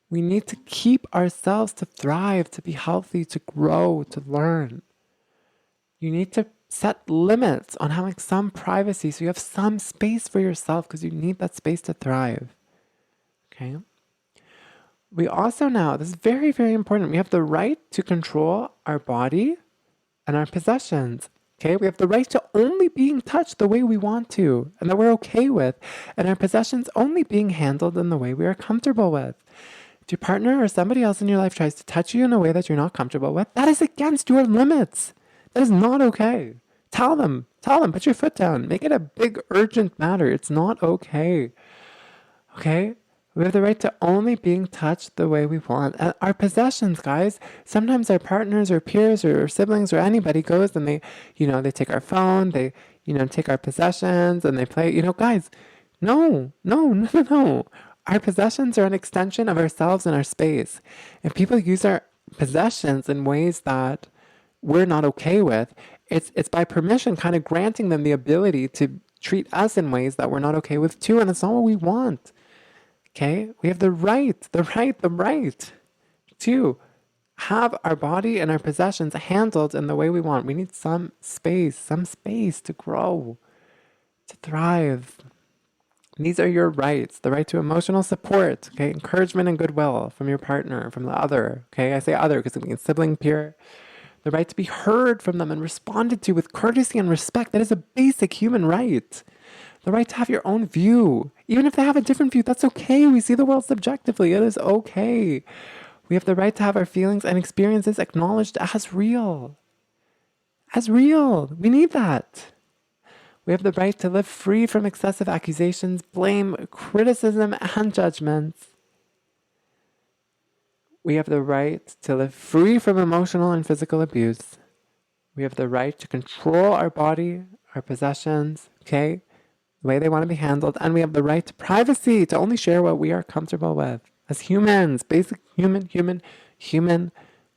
We need to keep ourselves to thrive, to be healthy, to grow, to learn. You need to set limits on having some privacy so you have some space for yourself, because you need that space to thrive. Okay. We also now, this is very, very important, we have the right to control our body and our possessions. Okay, we have the right to only being touched the way we want to and that we're okay with, and our possessions only being handled in the way we are comfortable with. If your partner or somebody else in your life tries to touch you in a way that you're not comfortable with, that is against your limits. That is not okay. Tell them, put your foot down, make it a big urgent matter. It's not okay. Okay? We have the right to only being touched the way we want. And our possessions, guys, sometimes our partners or peers or siblings or anybody goes and they take our phone, they, take our possessions and they play, guys, no. Our possessions are an extension of ourselves and our space. If people use our possessions in ways that we're not okay with, it's by permission kind of granting them the ability to treat us in ways that we're not okay with too, and it's not what we want. Okay, we have the right to have our body and our possessions handled in the way we want. We need some space to grow, to thrive. These are your rights. The right to emotional support, okay, encouragement and goodwill from your partner, from the other. Okay, I say other because it means sibling, peer. The the right to be heard from them and responded to with courtesy and respect. That is a basic human right. The right to have your own view. Even if they have a different view, that's okay. We see the world subjectively. It is okay. We have the right to have our feelings and experiences acknowledged as real. As real. We need that. We have the right to live free from excessive accusations, blame, criticism, and judgments. We have the right to live free from emotional and physical abuse. We have the right to control our body, our possessions, okay, the way they want to be handled. And we have the right to privacy, to only share what we are comfortable with. As humans, basic human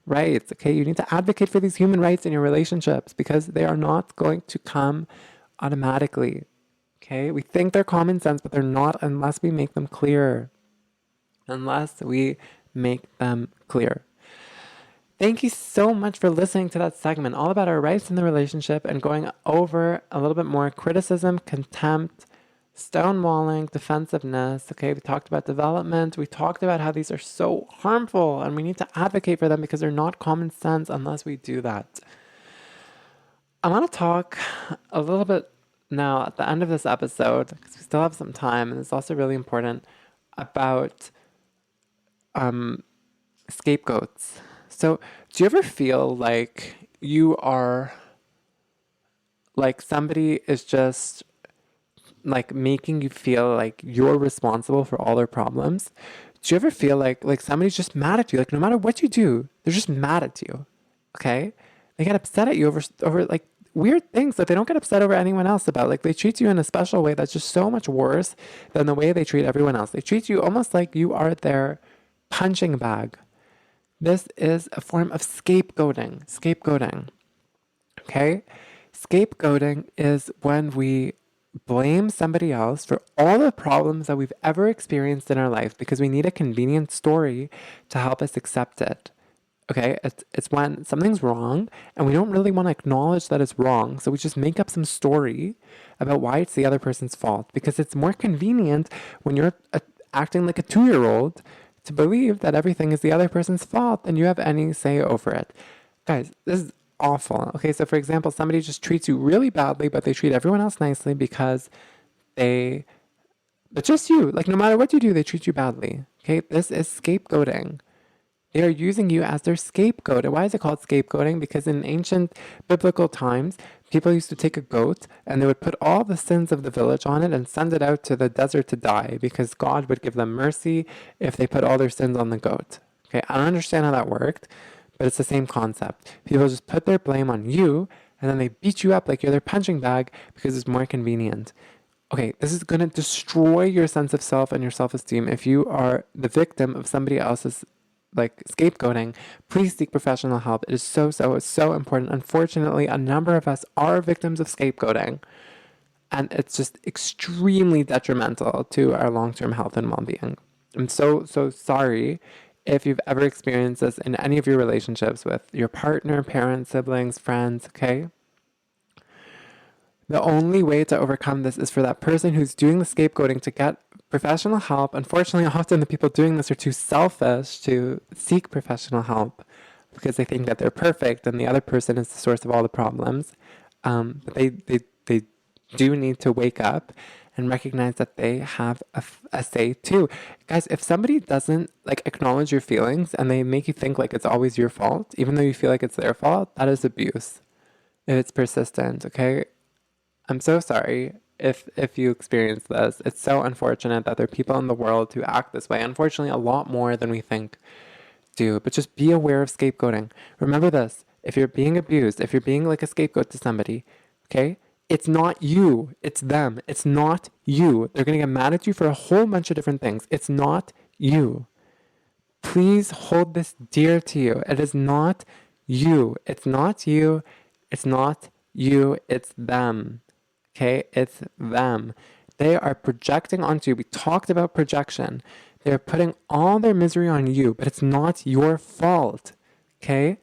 rights, okay? You need to advocate for these human rights in your relationships because they are not going to come automatically, okay? We think they're common sense, but they're not unless we make them clear. Unless we make them clear. Thank you so much for listening to that segment, all about our rights in the relationship and going over a little bit more criticism, contempt, stonewalling, defensiveness. Okay, we talked about development. We talked about how these are so harmful and we need to advocate for them because they're not common sense unless we do that. I want to talk a little bit now at the end of this episode, because we still have some time and it's also really important, about scapegoats. So do you ever feel like you are, like somebody is just like making you feel like you're responsible for all their problems? Do you ever feel like somebody's just mad at you? Like no matter what you do, they're just mad at you. Okay? They get upset at you over like weird things that they don't get upset over anyone else about. Like they treat you in a special way that's just so much worse than the way they treat everyone else. They treat you almost like you are their punching bag. This is a form of scapegoating. Scapegoating. Okay? Scapegoating is when we blame somebody else for all the problems that we've ever experienced in our life because we need a convenient story to help us accept it. Okay? It's when something's wrong and we don't really want to acknowledge that it's wrong, so we just make up some story about why it's the other person's fault because it's more convenient when you're acting like a 2-year-old to believe that everything is the other person's fault and you have any say over it. Guys, this is awful. Okay, so for example, somebody just treats you really badly, but they treat everyone else nicely because but just you, like no matter what you do, they treat you badly. Okay, this is scapegoating. They are using you as their scapegoat. And why is it called scapegoating? Because in ancient biblical times, people used to take a goat and they would put all the sins of the village on it and send it out to the desert to die because God would give them mercy if they put all their sins on the goat. Okay, I don't understand how that worked, but it's the same concept. People just put their blame on you and then they beat you up like you're their punching bag because it's more convenient. Okay, this is going to destroy your sense of self and your self-esteem if you are the victim of somebody else's like scapegoating. Please seek professional help. It is so important. Unfortunately, a number of us are victims of scapegoating, and it's just extremely detrimental to our long-term health and well-being. I'm so sorry if you've ever experienced this in any of your relationships with your partner, parents, siblings, friends, okay? The only way to overcome this is for that person who's doing the scapegoating to get professional help. Unfortunately, often the people doing this are too selfish to seek professional help because they think that they're perfect and the other person is the source of all the problems. But they do need to wake up and recognize that they have a say too. Guys, if somebody doesn't like acknowledge your feelings and they make you think like it's always your fault, even though you feel like it's their fault, that is abuse. If it's persistent, okay? I'm so sorry if you experience this. It's so unfortunate that there are people in the world who act this way. Unfortunately, a lot more than we think do. But just be aware of scapegoating. Remember this. If you're being abused, if you're being like a scapegoat to somebody, okay, it's not you. It's them. It's not you. They're going to get mad at you for a whole bunch of different things. It's not you. Please hold this dear to you. It is not you. It's not you. It's not you. It's them. Okay, it's them. They are projecting onto you. We talked about projection. They're putting all their misery on you, but it's not your fault. Okay?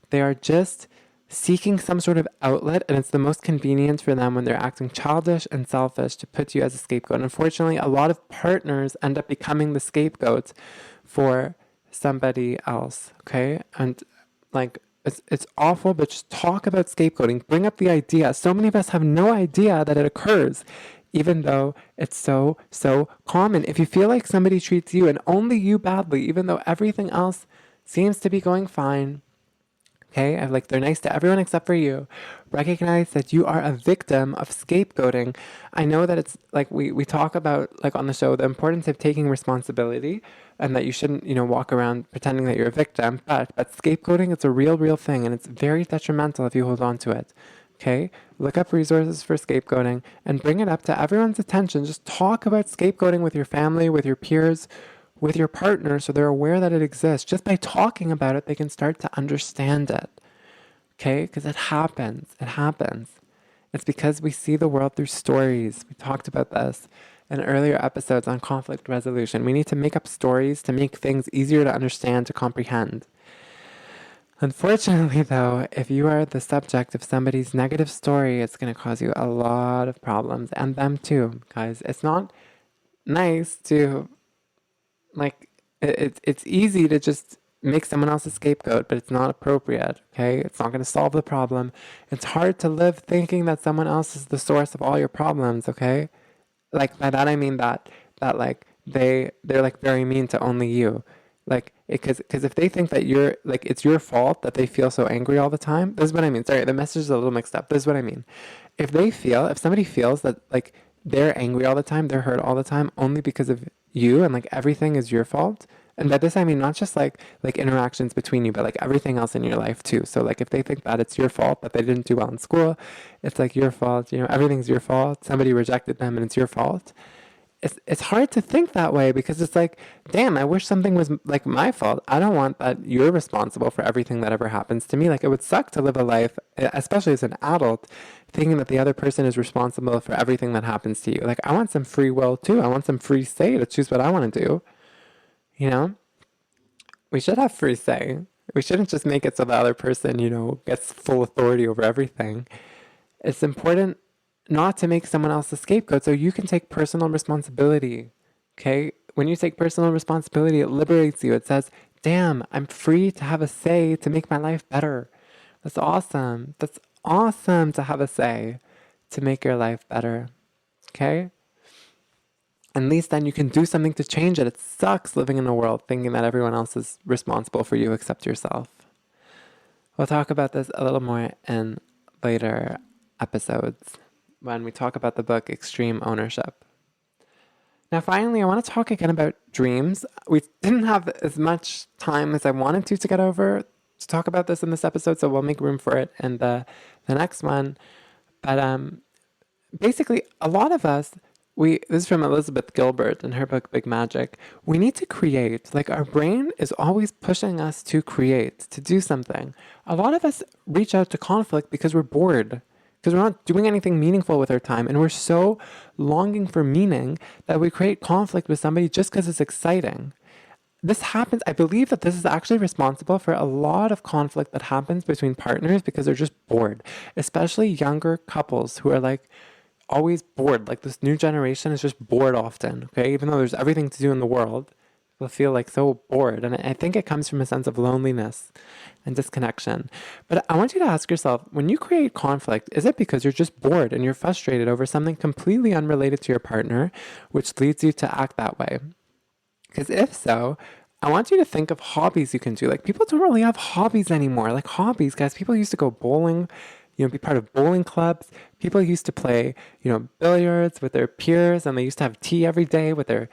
They are just seeking some sort of outlet, and it's the most convenient for them when they're acting childish and selfish to put you as a scapegoat. And unfortunately, a lot of partners end up becoming the scapegoats for somebody else. Okay? And like It's awful, but just talk about scapegoating. Bring up the idea. So many of us have no idea that it occurs, even though it's so, so common. If you feel like somebody treats you and only you badly, even though everything else seems to be going fine, okay, like they're nice to everyone except for you, recognize that you are a victim of scapegoating. I know that it's like we talk about, like on the show, the importance of taking responsibility and that you shouldn't, walk around pretending that you're a victim, but scapegoating, it's a real thing, and it's very detrimental if you hold on to it. Okay, look up resources for scapegoating and bring it up to everyone's attention. Just talk about scapegoating with your family, with your peers, with your partner, so they're aware that it exists. Just by talking about it, they can start to understand it. Okay, because it happens. It happens. It's because we see the world through stories. We talked about this in earlier episodes on conflict resolution. We need to make up stories to make things easier to understand, to comprehend. Unfortunately, though, if you are the subject of somebody's negative story, it's going to cause you a lot of problems, and them too, guys. It's not nice to, it's easy to just make someone else a scapegoat, but it's not appropriate, okay? It's not going to solve the problem. It's hard to live thinking that someone else is the source of all your problems, okay? Like, by that I mean that like, they're like very mean to only you. Like, because if they think that you're, like, it's your fault that they feel so angry all the time, this is what I mean. Sorry, the message is a little mixed up. This is what I mean. If somebody feels that, like, they're angry all the time, they're hurt all the time only because of you, and, like, everything is your fault, and by this I mean not just, like interactions between you, but, like, everything else in your life, too. So, like, if they think that it's your fault that they didn't do well in school, it's, like, your fault, everything's your fault, somebody rejected them and it's your fault. It's hard to think that way because it's like, damn, I wish something was like my fault. I don't want that you're responsible for everything that ever happens to me. Like, it would suck to live a life, especially as an adult, thinking that the other person is responsible for everything that happens to you. Like, I want some free will too. I want some free say to choose what I want to do. We should have free say. We shouldn't just make it so the other person, gets full authority over everything. It's important not to make someone else a scapegoat so you can take personal responsibility, okay? When you take personal responsibility, it liberates you. It says, damn, I'm free to have a say to make my life better. That's awesome. That's awesome to have a say to make your life better, okay? At least then you can do something to change it. It sucks living in a world thinking that everyone else is responsible for you except yourself. We'll talk about this a little more in later episodes when we talk about the book Extreme Ownership. Now, finally, I want to talk again about dreams. We didn't have as much time as I wanted to get over to talk about this in this episode, so we'll make room for it in the next one. But basically, a lot of us, this is from Elizabeth Gilbert in her book Big Magic, we need to create. Like, our brain is always pushing us to create, to do something. A lot of us reach out to conflict because we're bored, because we're not doing anything meaningful with our time, and we're so longing for meaning that we create conflict with somebody just because it's exciting. This happens, I believe that this is actually responsible for a lot of conflict that happens between partners because they're just bored, especially younger couples who are like always bored. Like, this new generation is just bored often, okay? Even though there's everything to do in the world, people feel like so bored. And I think it comes from a sense of loneliness and disconnection. But I want you to ask yourself, when you create conflict, is it because you're just bored and you're frustrated over something completely unrelated to your partner, which leads you to act that way? Because if so, I want you to think of hobbies you can do. Like, people don't really have hobbies anymore. Like, hobbies, guys, people used to go bowling, be part of bowling clubs. People used to play, billiards with their peers, and they used to have tea every day with their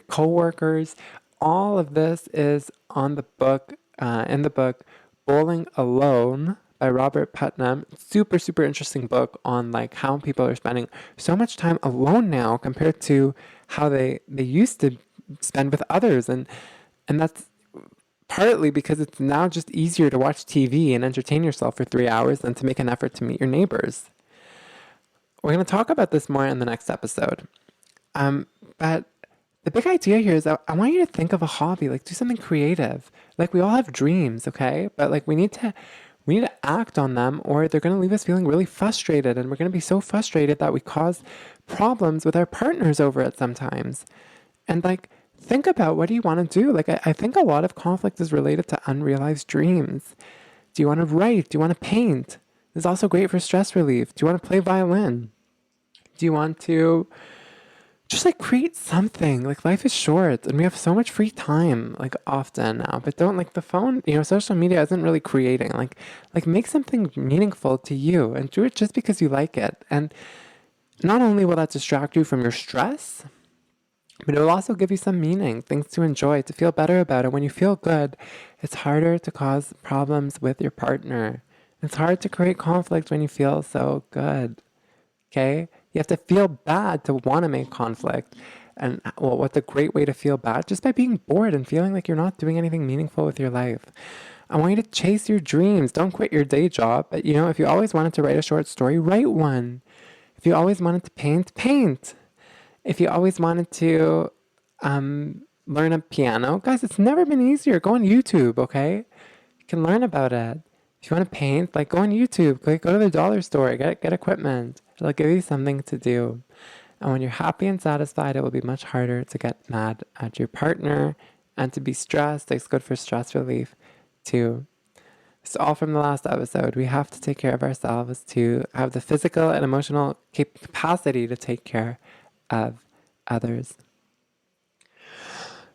coworkers. All of this is on the book, in the book Bowling Alone by Robert Putnam. Super, super interesting book on like how people are spending so much time alone now compared to how they used to spend with others. And that's partly because it's now just easier to watch TV and entertain yourself for 3 hours than to make an effort to meet your neighbors. We're going to talk about this more in the next episode. But the big idea here is I want you to think of a hobby, like do something creative. Like, we all have dreams, okay? But like we need to act on them, or they're going to leave us feeling really frustrated, and we're going to be so frustrated that we cause problems with our partners over it sometimes. And like, think about, what do you want to do? Like, I think a lot of conflict is related to unrealized dreams. Do you want to write? Do you want to paint? It's also great for stress relief. Do you want to play violin? Do you want to just like create something? Like life is short and we have so much free time, like often now, but don't like the phone, social media isn't really creating. Like make something meaningful to you and do it just because you like it. And not only will that distract you from your stress, but it will also give you some meaning, things to enjoy, to feel better about it. When you feel good, it's harder to cause problems with your partner. It's hard to create conflict when you feel so good. Okay? You have to feel bad to want to make conflict. And well, what's a great way to feel bad? Just by being bored and feeling like you're not doing anything meaningful with your life. I want you to chase your dreams. Don't quit your day job. But if you always wanted to write a short story, write one. If you always wanted to paint, paint. If you always wanted to learn a piano, guys, it's never been easier. Go on YouTube, okay? You can learn about it. If you want to paint, like go on YouTube, go to the dollar store, get equipment. It'll give you something to do. And when you're happy and satisfied, it will be much harder to get mad at your partner and to be stressed. It's good for stress relief too. It's all from the last episode. We have to take care of ourselves to have the physical and emotional capacity to take care of others.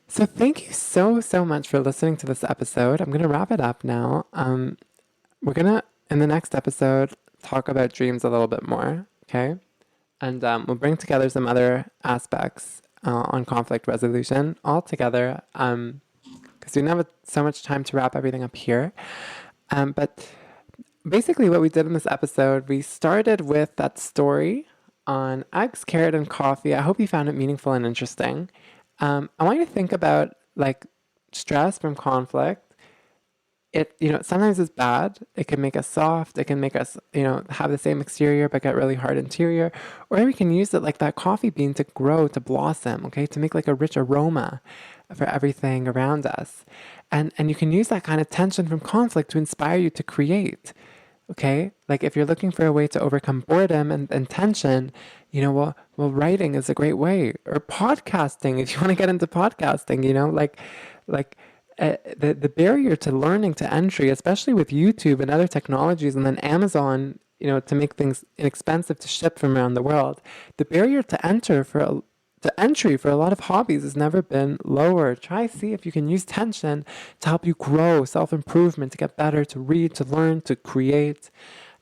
So thank you so much for listening to this episode. I'm going to wrap it up now. We're going to, in the next episode, talk about dreams a little bit more, okay? And we'll bring together some other aspects on conflict resolution all together because we don't have so much time to wrap everything up here. But basically what we did in this episode, we started with that story on eggs, carrot, and coffee. I hope you found it meaningful and interesting. I want you to think about like stress from conflict. It, sometimes it's bad. It can make us soft. It can make us, have the same exterior but get really hard interior. Or we can use it like that coffee bean to grow, to blossom, okay, to make like a rich aroma for everything around us. And you can use that kind of tension from conflict to inspire you to create. Okay, like if you're looking for a way to overcome boredom and tension, well, writing is a great way. Or podcasting, if you want to get into podcasting, the barrier to learning, to entry, especially with YouTube and other technologies, and then Amazon, to make things inexpensive to ship from around the world, the barrier to entry for a lot of hobbies has never been lower. Try see if you can use tension to help you grow, self-improvement, to get better, to read, to learn, to create,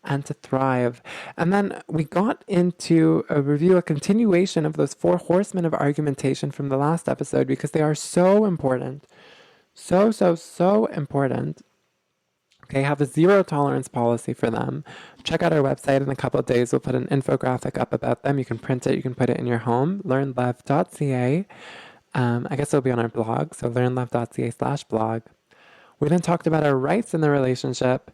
and to thrive. And then we got into a review, a continuation of those 4 horsemen of argumentation from the last episode because they are so important. So important. Okay, have a zero tolerance policy for them. Check out our website in a couple of days. We'll put an infographic up about them. You can print it. You can put it in your home. learnlove.ca. I guess it'll be on our blog. So learnlove.ca/blog. We then talked about our rights in the relationship.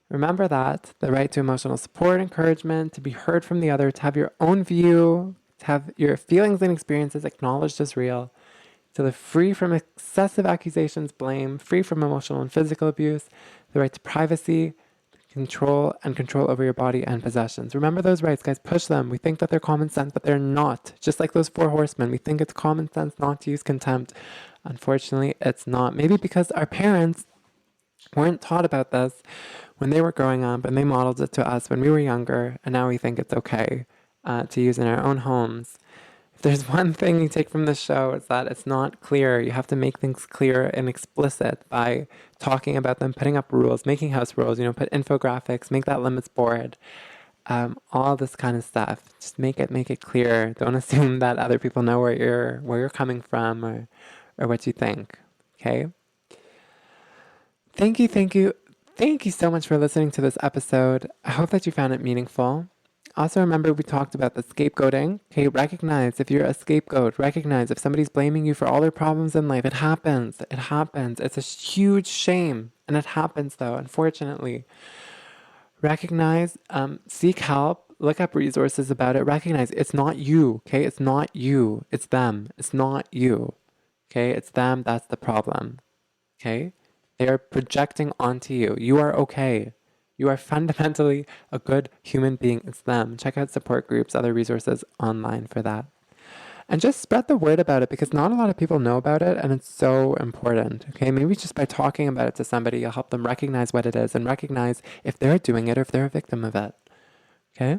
Remember that. The right to emotional support, encouragement, to be heard from the other, to have your own view, to have your feelings and experiences acknowledged as real, to live free from excessive accusations, blame, free from emotional and physical abuse, the right to privacy, control over your body and possessions. Remember those rights, guys. Push them. We think that they're common sense, but they're not. Just like those 4 horsemen, we think it's common sense not to use contempt. Unfortunately, it's not. Maybe because our parents weren't taught about this when they were growing up, and they modeled it to us when we were younger, and now we think it's okay to use in our own homes. If there's one thing you take from this show, it's that it's not clear. You have to make things clear and explicit by talking about them, putting up rules, making house rules, put infographics, make that limits board, all this kind of stuff. Just make it clear. Don't assume that other people know where you're coming from or what you think. Okay? Thank you so much for listening to this episode. I hope that you found it meaningful. Also, remember we talked about the scapegoating. Okay, recognize if you're a scapegoat. Recognize if somebody's blaming you for all their problems in life. It happens. It's a huge shame. And it happens, though, unfortunately. Recognize, seek help, look up resources about it. Recognize it's not you, okay? It's not you. It's them. It's not you, okay? It's them. That's the problem, okay? They are projecting onto you. You are okay. You are fundamentally a good human being. It's them. Check out support groups, other resources online for that. And just spread the word about it, because not a lot of people know about it, and it's so important. Okay, maybe just by talking about it to somebody, you'll help them recognize what it is and recognize if they're doing it or if they're a victim of it. Okay?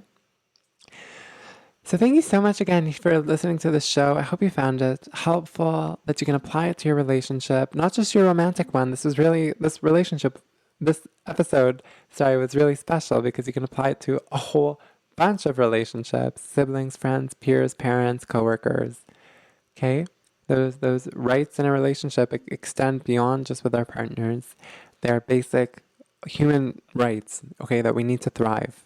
So thank you so much again for listening to this show. I hope you found it helpful, that you can apply it to your relationship, not just your romantic one. This episode, was really special because you can apply it to a whole bunch of relationships: siblings, friends, peers, parents, coworkers. Okay? Those rights in a relationship extend beyond just with our partners. They're basic human rights, okay, that we need to thrive.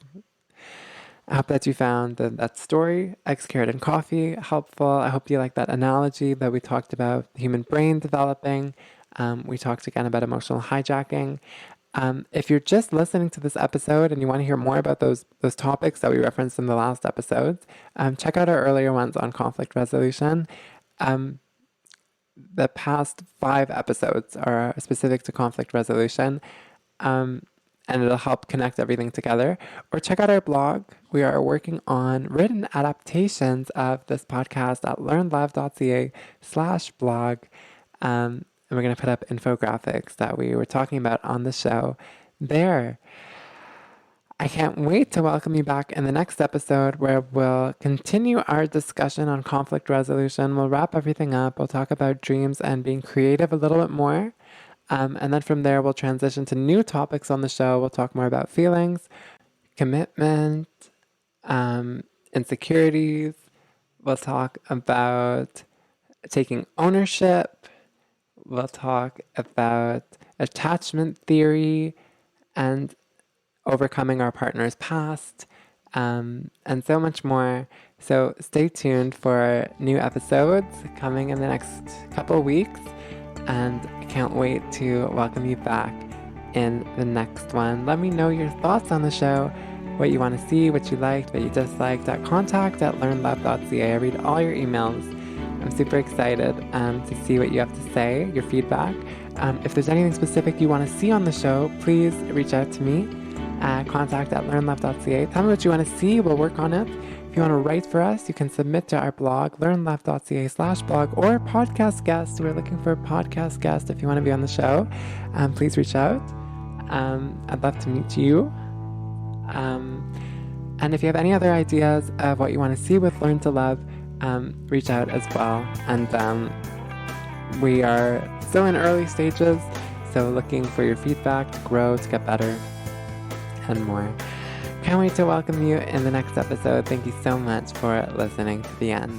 I hope that you found that story, Eggs, Carrot, and Coffee, helpful. I hope you like that analogy that we talked about, the human brain developing. We talked again about emotional hijacking. If you're just listening to this episode and you want to hear more about those topics that we referenced in the last episodes, check out our earlier ones on conflict resolution. The past 5 episodes are specific to conflict resolution. And it'll help connect everything together. Or check out our blog. We are working on written adaptations of this podcast at learnlove.ca/blog. And we're going to put up infographics that we were talking about on the show there. I can't wait to welcome you back in the next episode, where we'll continue our discussion on conflict resolution. We'll wrap everything up. We'll talk about dreams and being creative a little bit more. And then from there, we'll transition to new topics on the show. We'll talk more about feelings, commitment, insecurities. We'll talk about taking ownership. We'll talk about attachment theory and overcoming our partner's past, and so much more. So stay tuned for new episodes coming in the next couple of weeks. And I can't wait to welcome you back in the next one. Let me know your thoughts on the show, what you want to see, what you liked, what you disliked, at contact@learnlove.ca. I read all your emails. I'm super excited to see what you have to say, your feedback. If there's anything specific you want to see on the show, please reach out to me at contact@learnlove.ca. Tell me what you want to see. We'll work on it. If you want to write for us, you can submit to our blog, learnlove.ca/blog, or podcast guest. We're looking for a podcast guest. If you want to be on the show, please reach out. I'd love to meet you. And if you have any other ideas of what you want to see with Learn to Love, reach out as well. And we are still in early stages, so looking for your feedback to grow, to get better, and more. Can't wait to welcome you in the next episode. Thank you so much for listening to the end.